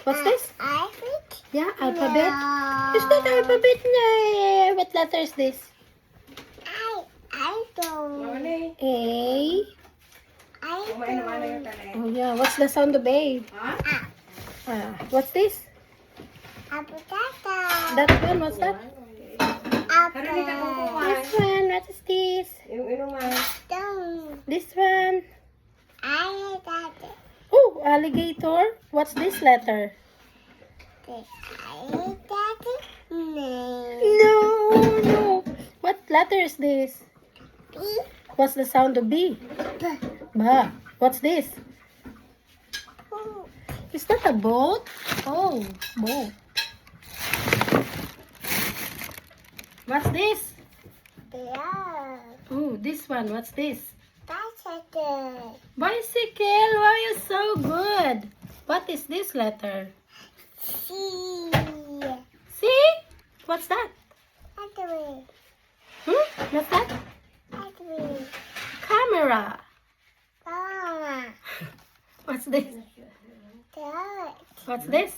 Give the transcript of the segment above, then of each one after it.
What's this? Alphabet? Yeah, alphabet. No. Is that alphabet na? What letter is this? I don't. A. I don't. Oh yeah, what's the sound of A? What's this? Potato. That one, what's that? Apple. This one, what is this? Don't. This one. I got it. Oh, alligator. What's this letter? I got it. No. No. What letter is this? B. What's the sound of B? B. Ba. What's this? Ooh. Is that a boat? Oh, boat. What's this? Yeah. Oh, this one. What's this? Bicycle. Bicycle. Why are you so good? What is this letter? C. See? What's that? Battery. What's that? Battery. Camera. Mama. What's this? Dad. What's this?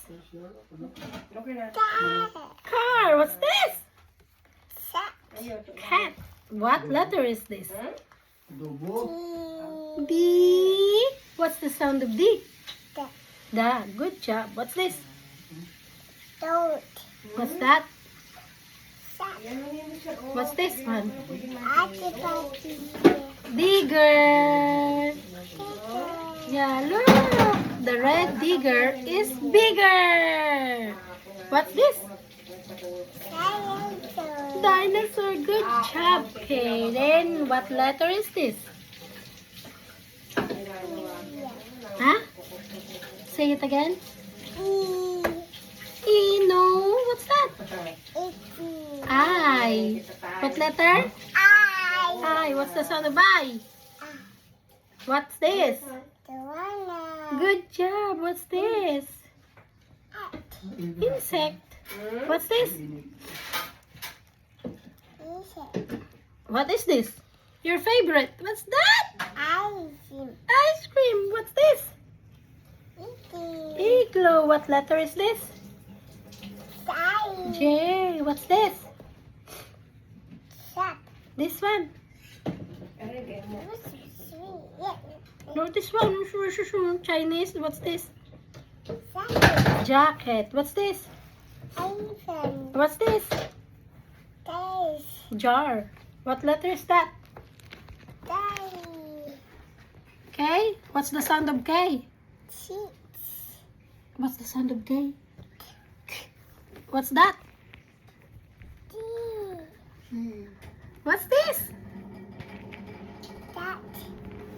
Dad. Car. What's this? Sat. Cat. What letter is this? D. D. What's the sound of D? Da. Da. Good job. What's this? Don't. What's that? Sat. What's this one? Activity. Digger. Yeah, look. The red digger is bigger. What's this? Dinosaur. Dinosaur. Good job. Okay, then what letter is this? Huh? Say it again. E. E. No. What's that? Itty. I. What letter? I. I. What's the sound of I? What's this? The one. Good job. What's this? Insect. What's this? What is this? Your favorite. What's that? Ice cream. What's this? Igloo. What letter is this? J. What's this? This one. No, this one. Chinese. What's this? Jacket. What's this? What's this? Jar. What letter is that? K. What's the sound of K? What's the sound of K? What's that? What's this?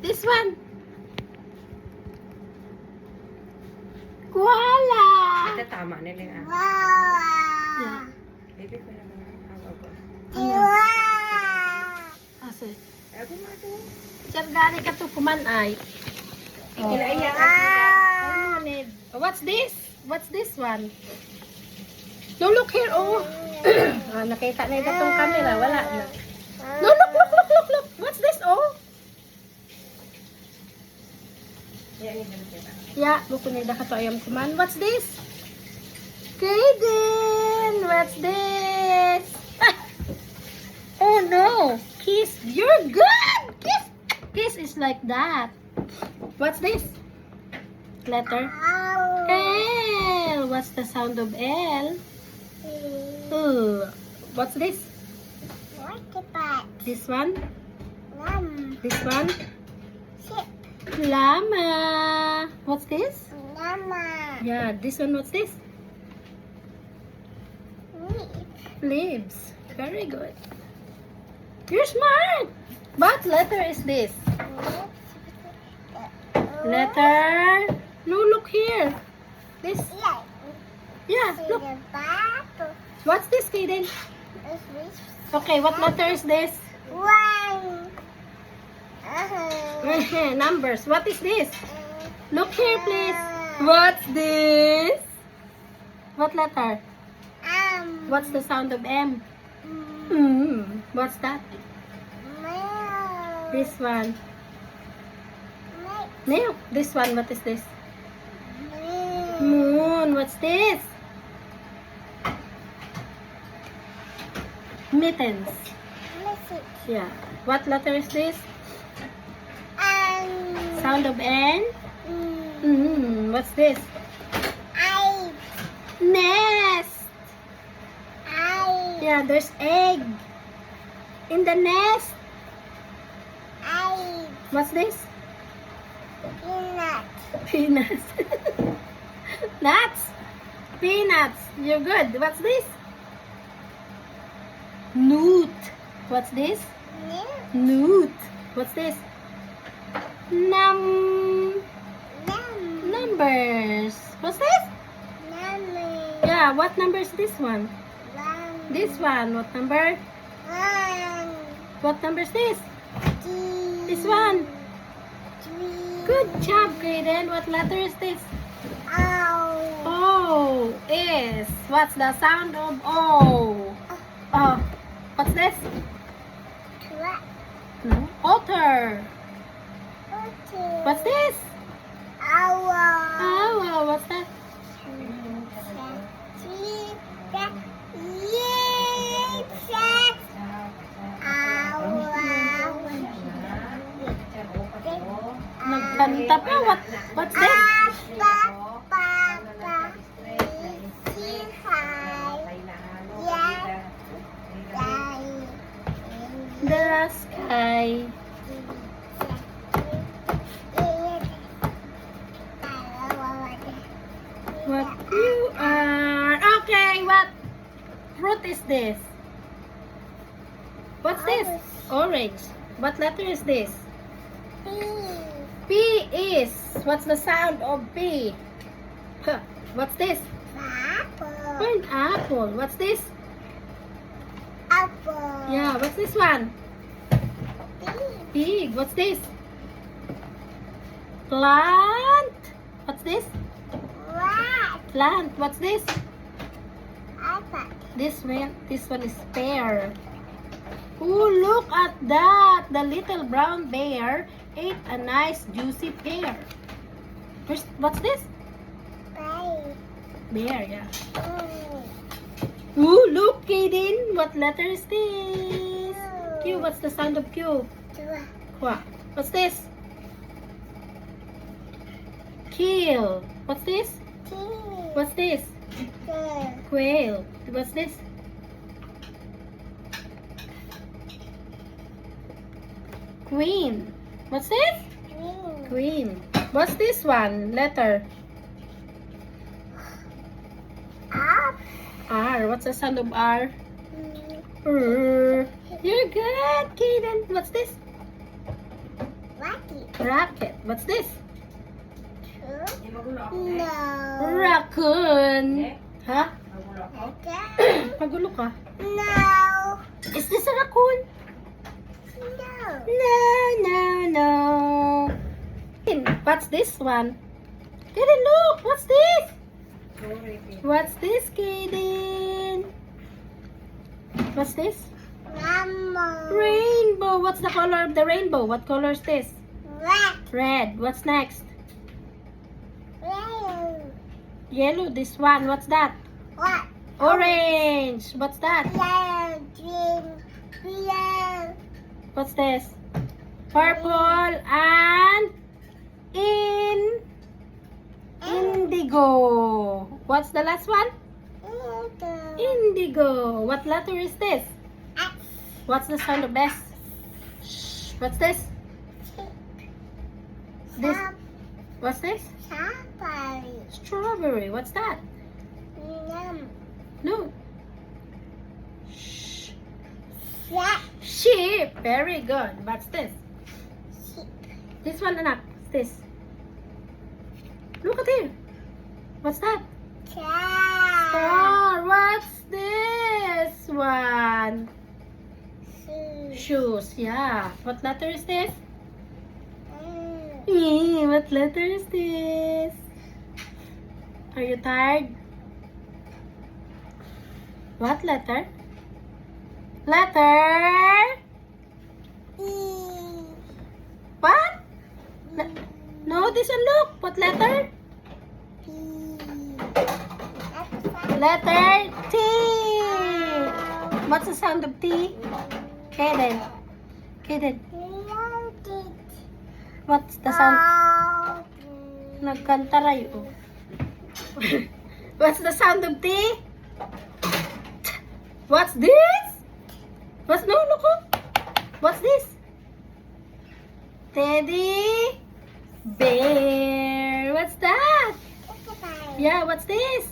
This one. Koala. Tama nila yung Yeah. Baby ko na mga hawag ko. Ase. Ako nga ito. Sir, gani ka to kumanay. Kinaiyak What's this? What's this one? No, look here. Oh. Nakita na itong camera. Wala na. No, look. What's this? Oh. Yeah, bukunida ka to ayam kuman. What's this? Kaden. What's this? Ah! Oh no. Kiss. You're good. Kiss. Kiss is like that. What's this? Letter L. What's the sound of L? What's this? This one? This one? Llama. What's this? Yeah, this one. What's this? Leaves. Very good. You're smart. What letter is this? Letter. No, look here. This. Yeah, look. What's this, Kaden? Okay, what letter is this? Numbers. What is this? Look here, please. What's this? What letter? What's the sound of M? What's that? This one. No. This one. What is this? Moon. What's this? Mittens. Listen. Yeah. What letter is this? Um. Sound of N? What's this? I. Nest. I. Yeah, there's egg. In the nest. I. What's this? Peanut. Peanuts. Nuts. Peanuts. You're good. What's this? Newt. What's this? Newt. What's this? Numbers. What's this? Number. Yeah, what number is this one? One. This one. What number? One. What number is this? Two. This one. Three. Good job, Kaden. What letter is this? Oh. O is. What's the sound of O? Oh. What's this? Twelve. No. Otter. 14. What's this? Hour. Oh, what's that? Nagkanta pa. What's this? The sky. What you are. Okay, what fruit is this? What's this? Orange. What letter is this? P is. What's the sound of P? Huh. What's this? Pineapple. What's this? Yeah, what's this one? Pig. What's this? Plant. What's this? Plant. What's this? This one is pear. Oh, look at that. The little brown bear ate a nice juicy pear. What's this? Bear, yeah. Oh, look, Kaden. What letter is this? Q. What's the sound of Q? Qua. What's this? Kill. What's this? What's this? Quail. What's this? Queen. What's this? Queen. What's this one? Letter. R. What's the sound of R? You're good, Kaden. What's this? Racket. What's this? Raccoon. Huh? Magulo ka. Is this a raccoon? No. What's this one? Kaden, look. What's this? What's this, Kaden? What's this? Rainbow. What's the color of the rainbow? What color is this? Red. What's next? Yellow. This one. What's that? Orange. What's that? What's this? Purple and indigo. What's the last one? Indigo. What letter is this? What's the sound of S? Shh. What's this? This. What's this? Strawberry. What's that? No. Shh. Sheep. Very good. What's this? This one, anak. What's this? Look at here. What's that? Star. What's this one? Shoes. Yeah. What letter is this? What letter is this? Are you tired? What letter? Letter? What? No, this one, look. What letter? Letter T. What's the sound of T? Kaden. Kaden. What's the sound? Nagkanta rayo. What's the sound of T? What's this? What's no, look. What's this? Teddy bear. What's that? Yeah, what's this?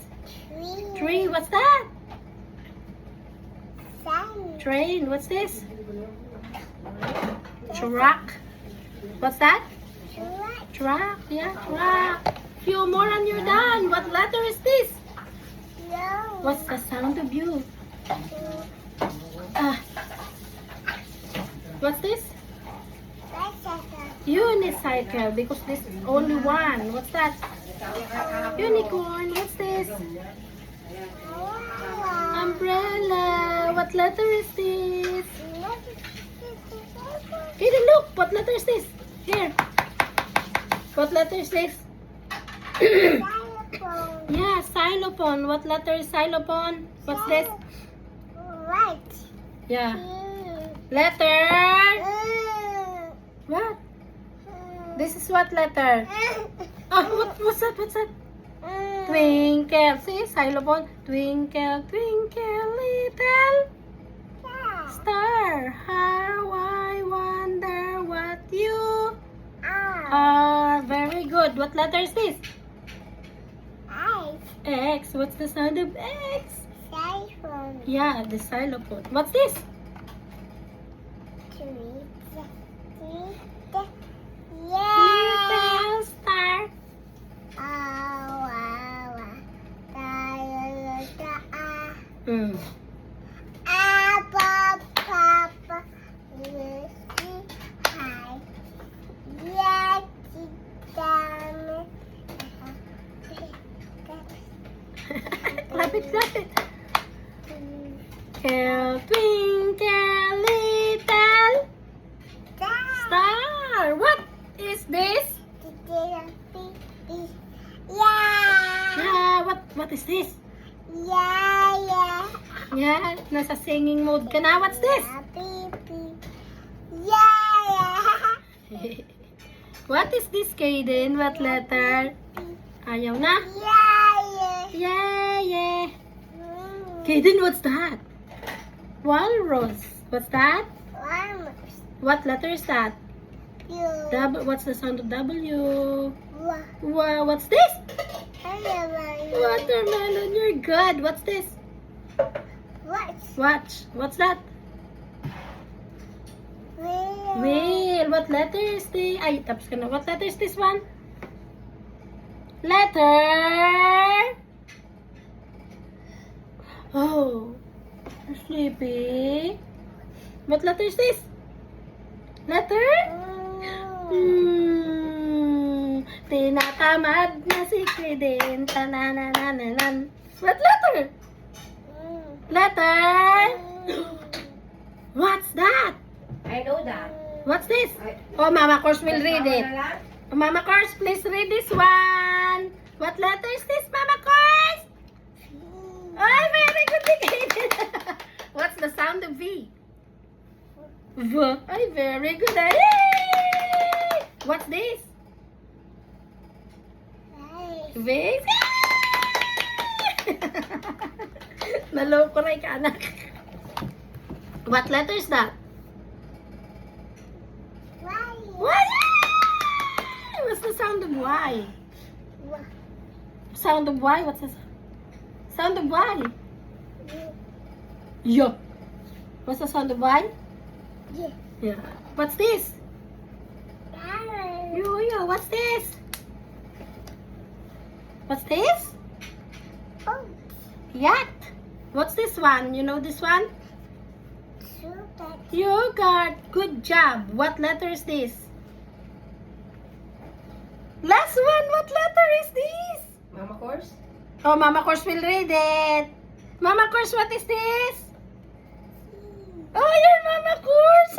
Tree. What's that? Train. What's this? Truck. What's that? Truck. Yeah, truck. Few more and you're done. What letter is this? What's the sound of U? What's this? Unicycle, because this is only one. What's that? Unicorn. What's this? Umbrella. What letter is this? Here, look. What letter is this? Here. What letter is this? Yeah, xylophone. What letter is xylophone? What's this? Right. Yeah. Letter. What? This is what letter? Oh, what's that? What's that? Twinkle. See, xylophone. Twinkle, twinkle, little star. How I wonder what you are. Very good. What letter is this? X. What's the sound of X? Yeah, the xylophone. What's this? Little star. Mm. Clap it, clap it. Twinkle, twinkle, little star. What is this? Yeah, what is this? Yeah, nasa singing mode ka na. What's this? What is this, Kaden? What letter? Ayaw na? Yeah. Kaden, what's that? Walrus. What's that? What letter is that? What's the sound of W? Wow, what's this? Watermelon, you're good. What's this? Watch. What's that? Wheel. What letter is this? Ay, tapos ka na. What letter is this one? Letter. Oh, you're sleepy. What letter is this? Letter? Tinatamad na si Kaden. Tananananan. What letter? Letter? What's that? I know that. What's this? Oh, Mama Course will read it. Oh, Mama Course, please read this one. What letter is this, Mama Course? Oh, very good, Kaden. What's the sound of V? V. Ay, very good. Yay! What's this? Vase. Naloko rin ka, anak. What letter is that? What? What's the sound of Y? Sound of Y? What's the sound of Y? Yo. What's the sound of Y? Yeah. What's this? Yo. What's this? What's this? Yacht. What's this one? You know this one? Yogurt. Good job. What letter is this? Last one. What letter is this? Mama Course? Oh, Mama Course will read it. Mama Course, what is this? Oh, you're Mama Course.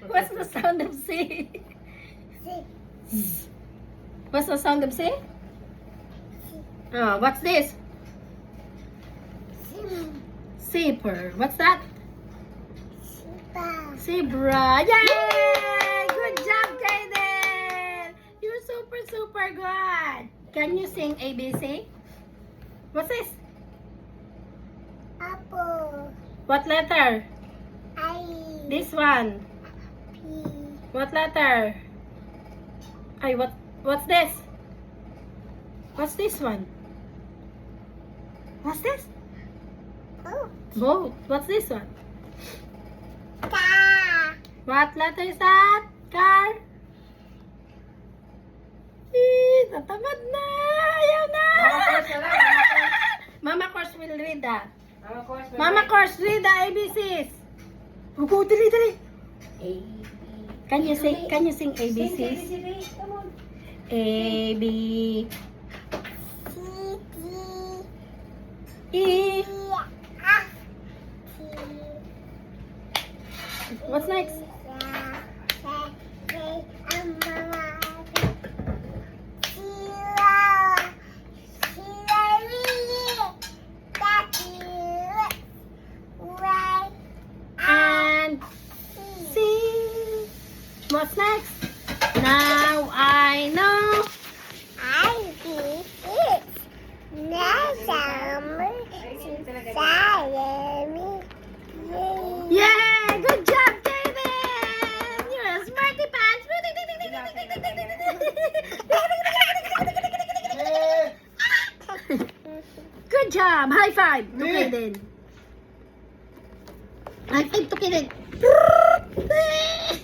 What's the sound of C? What's the sound of C? Oh, what's this? Zipper. What's that? Super. Zebra. Yay! Good job, Kaden! You're super, super good. Can you sing ABC? What's this? Apple. What letter? I. This one. P. What letter? Ay, what's this? What's this one? What's this? Oh. Boat. What's this one? Car. What letter is that? Car? Tatamad na! Ayaw na! Mama course na lang, Mama course. Mama course will read that. Mama course. Mama course, read the ABCs. Go, dali. A, Can you sing Sing ABCs? ABCD. Come on. A, B, C. D. E. F. T. What's next? And C. What's next? Now I know. Yay! Good job, David! You're a smarty pants! Good job! High five to Kaden! High five to Kaden!